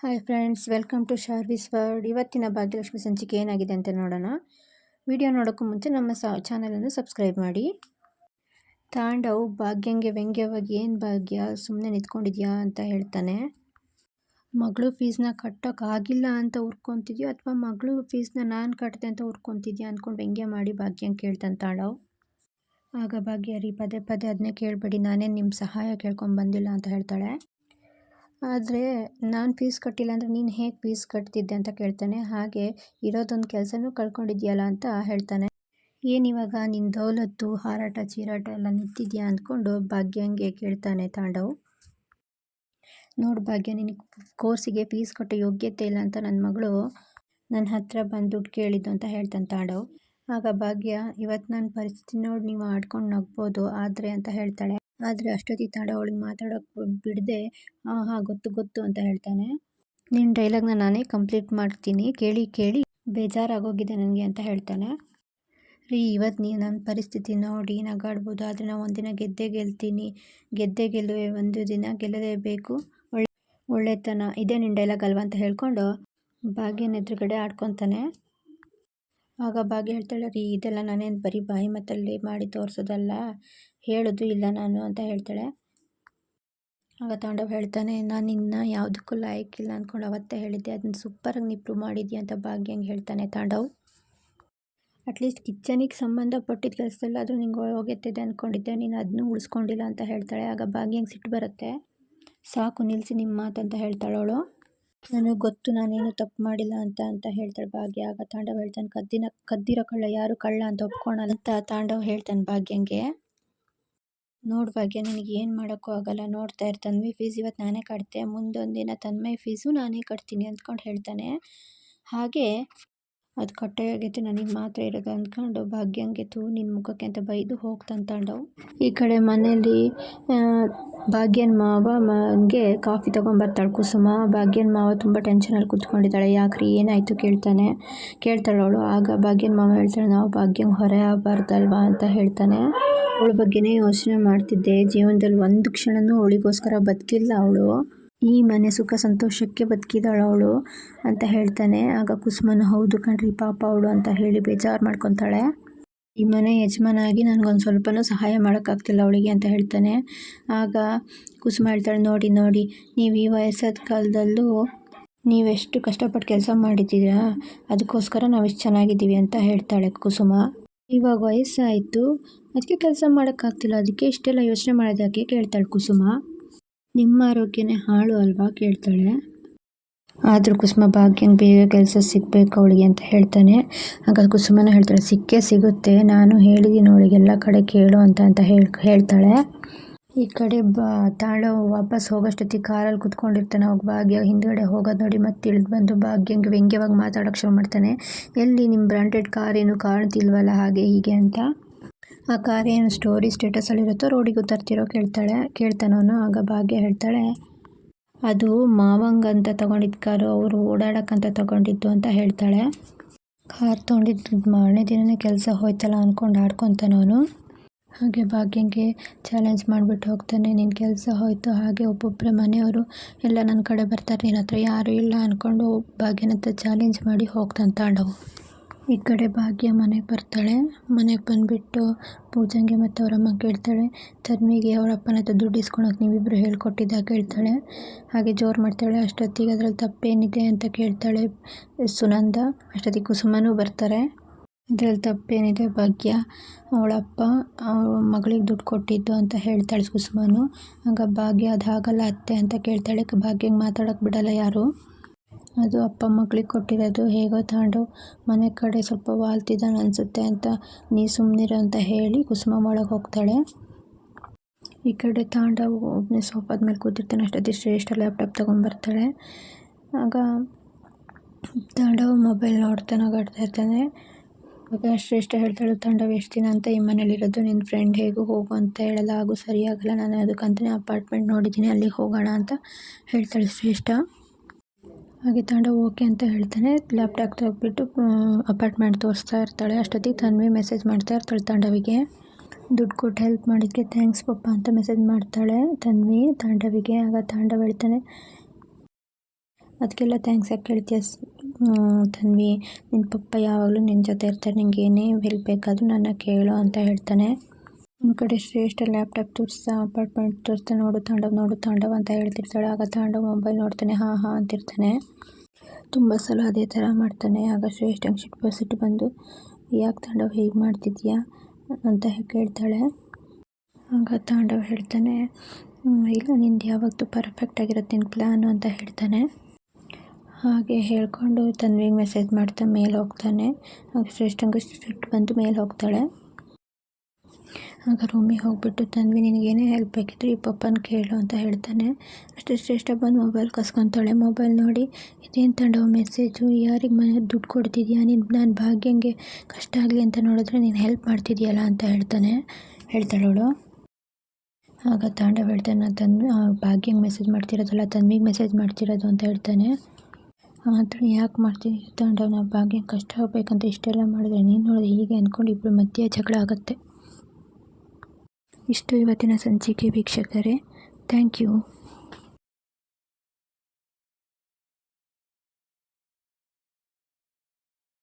Hi friends, welcome to ಶಾರ್ವಿಸ್ word. ಇವತ್ತಿನ ಭಾಗ್ಯಲಕ್ಷ್ಮಿ ಸಂಚಿಕೆ ಏನಾಗಿದೆ ಅಂತ ನೋಡೋಣ. ವಿಡಿಯೋ ನೋಡೋಕ್ಕೂ ಮುಂಚೆ ನಮ್ಮ ಚಾನಲನ್ನು ಸಬ್ಸ್ಕ್ರೈಬ್ ಮಾಡಿ. ತಾಂಡವ್ ಭಾಗ್ಯಂಗೆ ವ್ಯಂಗ್ಯವಾಗಿ, ಏನು ಭಾಗ್ಯ ಸುಮ್ಮನೆ ನಿಂತ್ಕೊಂಡಿದ್ಯಾ ಅಂತ ಹೇಳ್ತಾನೆ. ಮಗಳು ಫೀಸ್ನ ಕಟ್ಟೋಕ್ಕಾಗಿಲ್ಲ ಅಂತ ಉರ್ಕೊತಿದ್ಯೋ ಅಥವಾ ಮಗಳು ಫೀಸ್ನ ನಾನು ಕಟ್ಟಿದೆ ಅಂತ ಉರ್ಕೊತಿದ್ಯಾ ಅಂದ್ಕೊಂಡು ವ್ಯಂಗ್ಯ ಮಾಡಿ ಭಾಗ್ಯಂಗೆ ಕೇಳ್ತಾನೆ ತಾಂಡವ್. ಆಗ ಭಾಗ್ಯ ಪದೇ ಪದೇ ಅದನ್ನೇ ಕೇಳಬೇಡಿ, ನಾನೇನು ನಿಮ್ಮ ಸಹಾಯ ಕೇಳ್ಕೊಂಡು ಬಂದಿಲ್ಲ ಅಂತ ಹೇಳ್ತಾಳೆ. ಆದರೆ ನಾನು ಫೀಸ್ ಕಟ್ಟಿಲ್ಲ ಅಂದರೆ ನೀನು ಹೇಗೆ ಫೀಸ್ ಕಟ್ತಿದ್ದೆ ಅಂತ ಕೇಳ್ತಾನೆ. ಹಾಗೆ ಇರೋದೊಂದು ಕೆಲಸನೂ ಕಳ್ಕೊಂಡಿದ್ಯಲ್ಲ ಅಂತ ಹೇಳ್ತಾನೆ. ಏನಿವಾಗ ನಿನ್ನ ದೌಲತ್ತು ಹಾರಾಟ ಚೀರಾಟ ಎಲ್ಲ ನಿಂತಿದ್ಯಾ ಅಂದ್ಕೊಂಡು ಭಾಗ್ಯಂಗೆ ಕೇಳ್ತಾನೆ ತಾಂಡವ್. ನೋಡು ಭಾಗ್ಯ, ನಿನಗೆ ಕೋರ್ಸಿಗೆ ಫೀಸ್ ಕಟ್ಟೋ ಯೋಗ್ಯತೆ ಇಲ್ಲ ಅಂತ ನನ್ನ ಮಗಳು ನನ್ನ ಹತ್ರ ಬಂದು ದುಡ್ಡು ಕೇಳಿದ್ದು ಅಂತ ಹೇಳ್ತಾನೆ ತಾಂಡವ್. ಆಗ ಭಾಗ್ಯ, ಇವತ್ತು ನನ್ನ ಪರಿಸ್ಥಿತಿ ನೋಡಿ ನೀವು ಆಡ್ಕೊಂಡು ನಗ್ಬೋದು ಆದರೆ ಅಂತ ಹೇಳ್ತಾಳೆ. ಆದರೆ ಅಷ್ಟೊತ್ತಿಗೆ ತಾಂಡವ್ ಅವಳಿಗೆ ಮಾತಾಡೋಕ್ಕೆ ಬಿಡದೆ ಹಾಂ ಗೊತ್ತು ಅಂತ ಹೇಳ್ತಾನೆ. ನಿನ್ನ ಡೈಲಾಗ್ನ ನಾನೇ ಕಂಪ್ಲೀಟ್ ಮಾಡ್ತೀನಿ, ಕೇಳಿ ಕೇಳಿ ಬೇಜಾರಾಗೋಗಿದೆ ನನಗೆ ಅಂತ ಹೇಳ್ತಾನೆ. ಇವತ್ತು ನನ್ನ ಪರಿಸ್ಥಿತಿ ನೋಡಿ ನಗಾಡ್ಬೋದು, ಆದರೆ ನಾವು ಒಂದಿನ ಗೆದ್ದೇ ಗೆಲ್ಲುವೆ, ಒಂದು ದಿನ ಗೆಲ್ಲಲೇಬೇಕು, ಒಳ್ಳೆತನ, ಇದೇ ನಿನ್ನ ಡೈಲಾಗ್ ಅಲ್ವಾ ಅಂತ ಹೇಳ್ಕೊಂಡು ಭಾಗ್ಯನ ಎದುರುಗಡೆ ಆಡ್ಕೊತಾನೆ. ಆಗ ಭಾಗ್ಯ ಹೇಳ್ತಾಳೆ, ಇದೆಲ್ಲ ನಾನೇನು ಬರೀ ಬಾಯಿ ಮಾತಲ್ಲಿ ಮಾಡಿ ತೋರಿಸೋದಲ್ಲ, ಹೇಳೋದು ಇಲ್ಲ ನಾನು ಅಂತ ಹೇಳ್ತಾಳೆ. ಆಗ ತಾಂಡವ್ ಹೇಳ್ತಾನೆ, ನಾನು ನಿನ್ನ ಯಾವುದಕ್ಕೂ ಲಾಯಕ್ಕಿಲ್ಲ ಅಂದ್ಕೊಂಡು ಅವತ್ತೇ ಹೇಳಿದ್ದೆ, ಅದನ್ನ ಸೂಪರಾಗಿ ನೀ ಪ್ರೂವ್ ಮಾಡಿದ್ಯಾ ಅಂತ ಭಾಗ್ಯಂಗೆ ಹೇಳ್ತಾನೆ ತಾಂಡವ್. ಅಟ್ಲೀಸ್ಟ್ ಕಿಚನಿಗೆ ಸಂಬಂಧಪಟ್ಟಿದ್ದ ಕೆಲಸದಲ್ಲಾದರೂ ನಿಂಗೆ ಹೋಗುತ್ತಿದೆ ಅಂದ್ಕೊಂಡಿದ್ದೆ, ನೀನು ಅದನ್ನೂ ಉಳಿಸ್ಕೊಂಡಿಲ್ಲ ಅಂತ ಹೇಳ್ತಾಳೆ. ಆಗ ಭಾಗ್ಯಂಗೆ ಸಿಟ್ಟು ಬರುತ್ತೆ. ಸಾಕು ನಿಲ್ಲಿಸಿ ನಿಮ್ಮ ಮಾತಂತ ಹೇಳ್ತಾಳವಳು. ನನಗೆ ಗೊತ್ತು ನಾನೇನು ತಪ್ಪು ಮಾಡಿಲ್ಲ ಅಂತ ಹೇಳ್ತಾಳೆ ಭಾಗ್ಯ. ಆಗ ತಾಂಡವ್ ಹೇಳ್ತಾನೆ, ಕದ್ದಿರೋ ಕಳ್ಳ ಯಾರು ಕಳ್ಳ ಅಂತ ಒಪ್ಕೊಳಲ್ಲ ಅಂತ ತಾಂಡವ್ ಹೇಳ್ತಾನೆ ಭಾಗ್ಯಂಗೆ. ನೋಡು ಭಾಗ್ಯ, ನಿನಗೆ ಏನು ಮಾಡೋಕ್ಕೂ ಆಗಲ್ಲ, ನೋಡ್ತಾ ತನ್ವಿ ಫೀಸ್ ಇವತ್ತು ನಾನೇ ಕಟ್ತೆ, ಮುಂದೊಂದು ದಿನ ತನ್ಮಯ್ ಫೀಸು ನಾನೇ ಕಟ್ತೀನಿ ಅಂದ್ಕೊಂಡು ಹೇಳ್ತಾನೆ. ಹಾಗೆ ಅದು ಕಟ್ಟೋ ಯೋಗ್ಯತೆ ನನಗೆ ಮಾತ್ರ ಇರೋದು ಅಂದ್ಕೊಂಡು ಭಾಗ್ಯಂಗೆ ನಿನ್ನ ಮುಖಕ್ಕೆ ಅಂತ ಬೈದು ಹೋಗ್ತಾನೆ ತಾಂಡವ್. ಈ ಕಡೆ ಮನೇಲಿ ಭಾಗ್ಯನ ಮಾವಗೆ ಕಾಫಿ ತೊಗೊಂಬರ್ತಾಳೆ ಕುಸುಮ. ಭಾಗ್ಯನ ಮಾವ ತುಂಬ ಟೆನ್ಷನಲ್ಲಿ ಕೂತ್ಕೊಂಡಿದ್ದಾಳೆ. ಯಾಕ್ರಿ ಏನಾಯಿತು ಕೇಳ್ತಾಳವಳು. ಆಗ ಭಾಗ್ಯನ ಮಾವ ಹೇಳ್ತಾಳೆ, ನಾವು ಭಾಗ್ಯಂಗೆ ಹೊರೆ ಆಗಬಾರ್ದಲ್ವಾ ಅಂತ ಹೇಳ್ತಾನೆ. ಅವಳ ಬಗ್ಗೆನೇ ಯೋಚನೆ ಮಾಡ್ತಿದ್ದೆ, ಜೀವನದಲ್ಲಿ ಒಂದು ಕ್ಷಣನೂ ಅವಳಿಗೋಸ್ಕರ ಬದುಕಿಲ್ಲ ಅವಳು, ಈ ಮನೆ ಸುಖ ಸಂತೋಷಕ್ಕೆ ಬದುಕಿದಾಳು ಅವಳು ಅಂತ ಹೇಳ್ತಾನೆ. ಆಗ ಕುಸುಮನು, ಹೌದು ಕಣ್ರಿ ಪಾಪ ಅವಳು ಅಂತ ಹೇಳಿ ಬೇಜಾರು ಮಾಡ್ಕೊತಾಳೆ. ಈ ಮನೆ ಯಜಮಾನಾಗಿ ನನಗೊಂದು ಸ್ವಲ್ಪನೂ ಸಹಾಯ ಮಾಡೋಕ್ಕಾಗ್ತಿಲ್ಲ ಅವಳಿಗೆ ಅಂತ ಹೇಳ್ತಾನೆ. ಆಗ ಕುಸುಮ ಹೇಳ್ತಾಳೆ, ನೋಡಿ ನೀವು ಈ ವಯಸ್ಸಾದ ಕಾಲದಲ್ಲೂ ನೀವೆಷ್ಟು ಕಷ್ಟಪಟ್ಟು ಕೆಲಸ ಮಾಡಿದ್ದೀರಾ, ಅದಕ್ಕೋಸ್ಕರ ನಾವಿಷ್ಟು ಚೆನ್ನಾಗಿದ್ದೀವಿ ಅಂತ ಹೇಳ್ತಾಳೆ ಕುಸುಮ. ಇವಾಗ ವಯಸ್ಸಾಯಿತು, ಅದಕ್ಕೆ ಕೆಲಸ ಮಾಡೋಕ್ಕಾಗ್ತಿಲ್ಲ, ಅದಕ್ಕೆ ಇಷ್ಟೆಲ್ಲ ಯೋಚನೆ ಮಾಡೋದಕ್ಕೆ ಕೇಳ್ತಾಳೆ ಕುಸುಮ. ನಿಮ್ಮ ಆರೋಗ್ಯನೇ ಹಾಳು ಅಲ್ವಾ ಕೇಳ್ತಾಳೆ. ಆದರೂ ಕುಸುಮ ಭಾಗ್ಯಂಗೆ ಬೇಗ ಕೆಲಸ ಸಿಗಬೇಕು ಅವಳಿಗೆ ಅಂತ ಹೇಳ್ತಾನೆ. ಆಗ ಕುಸುಮನ ಹೇಳ್ತಾಳೆ, ಸಿಕ್ಕೇ ಸಿಗುತ್ತೆ, ನಾನು ಹೇಳಿದ್ದೀನಿ ಅವಳಿಗೆಲ್ಲ ಕಡೆ ಕೇಳು ಅಂತ ಹೇಳ್ತಾಳೆ. ಈ ಕಡೆ ತಾಂಡವ್ ವಾಪಸ್ ಹೋಗೋಷ್ಟೊತ್ತಿಗೆ ಕಾರಲ್ಲಿ ಕುತ್ಕೊಂಡಿರ್ತಾನೆ. ಅವಾಗ ಭಾಗ್ಯ ಹಿಂದ್ಗಡೆ ಹೋಗೋದು ನೋಡಿ ಮತ್ತೆ ಇಳಿದು ಬಂದು ಭಾಗ್ಯಂಗೆ ವ್ಯಂಗ್ಯವಾಗಿ ಮಾತಾಡೋಕ್ಕೆ ಶುರು ಮಾಡ್ತಾನೆ. ಎಲ್ಲಿ ನಿಮ್ಮ ಬ್ರಾಂಡೆಡ್ ಕಾರ್ ಏನು ಕಾಣ್ತಿಲ್ವಲ್ಲ ಹಾಗೆ ಹೀಗೆ ಅಂತ. ಆ ಕಾರ್ ಏನು ಸ್ಟೇಟಸಲ್ಲಿರುತ್ತೋ ರೋಡಿಗೆ ತರ್ತಿರೋ ಕೇಳ್ತಾನವನು. ಆಗ ಭಾಗ್ಯ ಹೇಳ್ತಾಳೆ, ಅದು ಮಾವಂಗಂತ ತೊಗೊಂಡಿದ್ದ ಕಾರು, ಅವರು ಓಡಾಡೋಕ್ಕಂತ ತೊಗೊಂಡಿದ್ದು ಅಂತ ಹೇಳ್ತಾಳೆ. ಕಾರ್ ತೊಗೊಂಡಿದ್ದು ಮಾರನೇ ದಿನವೇ ಕೆಲಸ ಹೋಯ್ತಲ್ಲ ಅಂದ್ಕೊಂಡು ಆಡ್ಕೊತಾನವನು. ಹಾಗೆ ಭಾಗ್ಯಂಗೆ ಚಾಲೆಂಜ್ ಮಾಡಿಬಿಟ್ಟು ಹೋಗ್ತಾನೆ, ನಿನ್ನ ಕೆಲಸ ಹೋಯ್ತು, ಹಾಗೆ ಒಬ್ಬೊಬ್ಬರೇ ಮನೆಯವರು ಎಲ್ಲ ನನ್ನ ಕಡೆ ಬರ್ತಾರೆ, ನಿನ್ನ ಹತ್ರ ಯಾರೂ ಇಲ್ಲ ಅಂದ್ಕೊಂಡು ಭಾಗ್ಯನ ಹತ್ರ ಚಾಲೆಂಜ್ ಮಾಡಿ ಹೋಗ್ತಾನೆ ತಾಂಡವ್. ಈ ಕಡೆ ಭಾಗ್ಯ ಮನೆಗೆ ಬರ್ತಾಳೆ. ಮನೆಗೆ ಬಂದುಬಿಟ್ಟು ಪೂಜಂಗೆ ಮತ್ತು ಅವರಮ್ಮ ಕೇಳ್ತಾಳೆ, ತನ್ವಿಗೆ ಅವರ ಅಪ್ಪನ ಹತ್ರ ದುಡ್ಡು ಇಸ್ಕೊಳಕ್ಕೆ ನೀವಿಬ್ಬರು ಹೇಳ್ಕೊಟ್ಟಿದ್ದ ಕೇಳ್ತಾಳೆ. ಹಾಗೆ ಜೋರು ಮಾಡ್ತಾಳೆ. ಅಷ್ಟೊತ್ತಿಗೆ ಅದರಲ್ಲಿ ತಪ್ಪೇನಿದೆ ಅಂತ ಕೇಳ್ತಾಳೆ ಸುನಂದ. ಅಷ್ಟೊತ್ತಿಗೆ ಕುಸುಮನೂ ಬರ್ತಾರೆ. ಇದರಲ್ಲಿ ತಪ್ಪೇನಿದೆ ಭಾಗ್ಯ, ಅವಳಪ್ಪ ಅವಳ ಮಗಳಿಗೆ ದುಡ್ಡು ಕೊಟ್ಟಿದ್ದು ಅಂತ ಹೇಳ್ತಾಳೆ ಕುಸುಮನು. ಆಗ ಭಾಗ್ಯ, ಅದಾಗಲ್ಲ ಅತ್ತೆ ಅಂತ ಕೇಳ್ತಾಳೆ. ಭಾಗ್ಯಂಗೆ ಮಾತಾಡೋಕ್ಕೆ ಬಿಡಲ್ಲ ಯಾರು. ಅದು ಅಪ್ಪ ಮಗಳಿಗೆ ಕೊಟ್ಟಿರೋದು, ಹೇಗೋ ತಾಂಡು ಮನೆ ಕಡೆ ಸ್ವಲ್ಪ ವಾಲ್ತಿದ್ದಾನೆ ಅನಿಸುತ್ತೆ ಅಂತ ನೀ ಸುಮ್ಮನಿರು ಅಂತ ಹೇಳಿ ಕುಸುಮ ಒಳಗೆ ಹೋಗ್ತಾಳೆ. ಈ ಕಡೆ ತಾಂಡವ್ ಒಬ್ಬನೇ ಸೋಫಾದ ಮೇಲೆ ಕೂತಿರ್ತಾನೆ. ಅಷ್ಟೊತ್ತಿಗೆ ಶ್ರೇಷ್ಠ ಲ್ಯಾಪ್ಟಾಪ್ ತೊಗೊಂಬರ್ತಾಳೆ. ಆಗ ತಾಂಡವ್ ಮೊಬೈಲ್ ನಗಾಡ್ತಾ ಇರ್ತಾನೆ. ಆಗ ಶ್ರೇಷ್ಠ ಹೇಳ್ತಾಳೆ, ತಾಂಡವ್ ಎಷ್ಟು ದಿನ ಅಂತ ಈ ಮನೇಲಿರೋದು, ನಿನ್ನ ಫ್ರೆಂಡ್ ಹೇಗೂ ಹೋಗು ಅಂತ ಹೇಳಲ್ಲ, ಹಾಗೂ ಸರಿಯಾಗಲ್ಲ, ನಾನು ಅದಕ್ಕಂತಲೇ ಅಪಾರ್ಟ್ಮೆಂಟ್ ನೋಡಿದ್ದೀನಿ, ಅಲ್ಲಿಗೆ ಹೋಗೋಣ ಅಂತ ಹೇಳ್ತಾಳೆ ಶ್ರೇಷ್ಠ. ಹಾಗೆ ತಾಂಡವ್ ಓಕೆ ಅಂತ ಹೇಳ್ತಾನೆ. ಲ್ಯಾಪ್ಟಾಪ್ ತೆಗೆದ್ಬಿಟ್ಟು ಅಪಾರ್ಟ್ಮೆಂಟ್ ತೋರಿಸ್ತಾ ಇರ್ತಾಳೆ. ಅಷ್ಟೊತ್ತಿಗೆ ತನ್ವಿ ಮೆಸೇಜ್ ಮಾಡ್ತಾ ಇರ್ತಾಳೆ ತಾಂಡವಿಗೆ. ದುಡ್ಡು ಕೊಟ್ಟು ಹೆಲ್ಪ್ ಮಾಡಿದ್ದಕ್ಕೆ ಥ್ಯಾಂಕ್ಸ್ ಪಪ್ಪ ಅಂತ ಮೆಸೇಜ್ ಮಾಡ್ತಾಳೆ ತನ್ವಿ ತಾಂಡವಿಗೆ. ಆಗ ತಾಂಡವ್ ಹೇಳ್ತಾನೆ, ಅದಕ್ಕೆಲ್ಲ ಥ್ಯಾಂಕ್ಸ್ ಯಾಕೆ ಕೇಳ್ತೀಯ ತನ್ವಿ, ನಿನ್ನ ಪಪ್ಪ ಯಾವಾಗಲೂ ನಿನ್ನ ಜೊತೆ ಇರ್ತಾರೆ, ನಿಂಗೆ ಏನೇ ಹೆಲ್ಪ್ ಬೇಕಾದರೂ ನನ್ನ ಕೇಳು ಅಂತ ಹೇಳ್ತಾನೆ. ಒಂದು ಕಡೆ ಶ್ರೇಷ್ಠ ಲ್ಯಾಪ್ಟಾಪ್ ತೋರಿಸ್ತಾ ಅಪಾರ್ಟ್ಮೆಂಟ್ ತೋರಿಸ್ತಾ ನೋಡು ತಾಂಡವ್ ಅಂತ ಹೇಳ್ತಿರ್ತಾಳೆ. ಆಗ ತಾಂಡವ್ ಮೊಬೈಲ್ ನೋಡ್ತಾನೆ, ಹಾಂ ಅಂತಿರ್ತಾನೆ. ತುಂಬ ಸಲ ಅದೇ ಥರ ಮಾಡ್ತಾನೆ. ಆಗ ಶ್ರೇಷ್ಠಂಗೆ ಸಿಟ್ಟು ಬಂದು, ಯಾಕೆ ತಾಂಡವ್ ಹೀಗೆ ಮಾಡ್ತಿದ್ಯಾ ಅಂತ ಕೇಳ್ತಾಳೆ. ಆಗ ತಾಂಡವ್ ಹೇಳ್ತಾನೆ, ಇಲ್ಲ ನಿಂದು ಯಾವತ್ತೂ ಪರ್ಫೆಕ್ಟ್ ಆಗಿರುತ್ತೆ ನಿನ್ನ ಪ್ಲ್ಯಾನು ಅಂತ ಹೇಳ್ತಾನೆ. ಹಾಗೆ ಹೇಳ್ಕೊಂಡು ತನ್ವಿಗೆ ಮೆಸೇಜ್ ಮಾಡ್ತಾ ಮೇಲೆ ಹೋಗ್ತಾನೆ. ಆಗ ಶ್ರೇಷ್ಠಂಗೆ ಸಿಟ್ಟು ಬಂದು ಮೇಲೆ ಹೋಗ್ತಾಳೆ. ಆಗ ರೂಮಿಗೆ ಹೋಗ್ಬಿಟ್ಟು ತನ್ವಿ, ನಿನಗೇನೇ ಹೆಲ್ಪ್ ಬೇಕಿದ್ರು ಈ ಪಪ್ಪನ ಕೇಳು ಅಂತ ಹೇಳ್ತಾನೆ. ಅಷ್ಟೇ ಶ್ರೇಷ್ಠ ಬಂದು ಮೊಬೈಲ್ ಕಸ್ಕೊತಾಳೆ. ಮೊಬೈಲ್ ನೋಡಿ, ಇದೇನು ತಾಂಡವ ಮೆಸೇಜು, ಯಾರಿಗೆ ದುಡ್ಡು ಕೊಡ್ತಿದ್ಯಾ ನಾನು ಭಾಗ್ಯಂಗೆ ಕಷ್ಟ ಆಗಲಿ ಅಂತ ನೋಡಿದ್ರೆ ನೀನು ಹೆಲ್ಪ್ ಮಾಡ್ತಿದ್ಯಲ್ಲ ಅಂತ ಹೇಳ್ತಾಳವಳು. ಆಗ ತಾಂಡವ್ ಹೇಳ್ತಾನೆ, ಭಾಗ್ಯಂಗೆ ಮೆಸೇಜ್ ಮಾಡ್ತಿರೋದಲ್ಲ ತನ್ವಿಗೆ ಮೆಸೇಜ್ ಮಾಡ್ತಿರೋದು ಅಂತ ಹೇಳ್ತಾನೆ. ಆದರೂ ಯಾಕೆ ಮಾಡ್ತೀನಿ ತಾಂಡವ್, ನಾವು ಭಾಗ್ಯಂಗೆ ಕಷ್ಟ ಆಗಬೇಕಂತ ಇಷ್ಟೆಲ್ಲ ಮಾಡಿದ್ರೆ ನೀನು ನೋಡಿದ್ರೆ ಹೀಗೆ ಅಂದ್ಕೊಂಡು ಇಬ್ಬರು ಮಧ್ಯೆ ಜಗಳ ಆಗುತ್ತೆ. ಇಷ್ಟು ಇವತ್ತಿನ ಸಂಚಿಕೆ ವೀಕ್ಷಕರೇ. Thank you.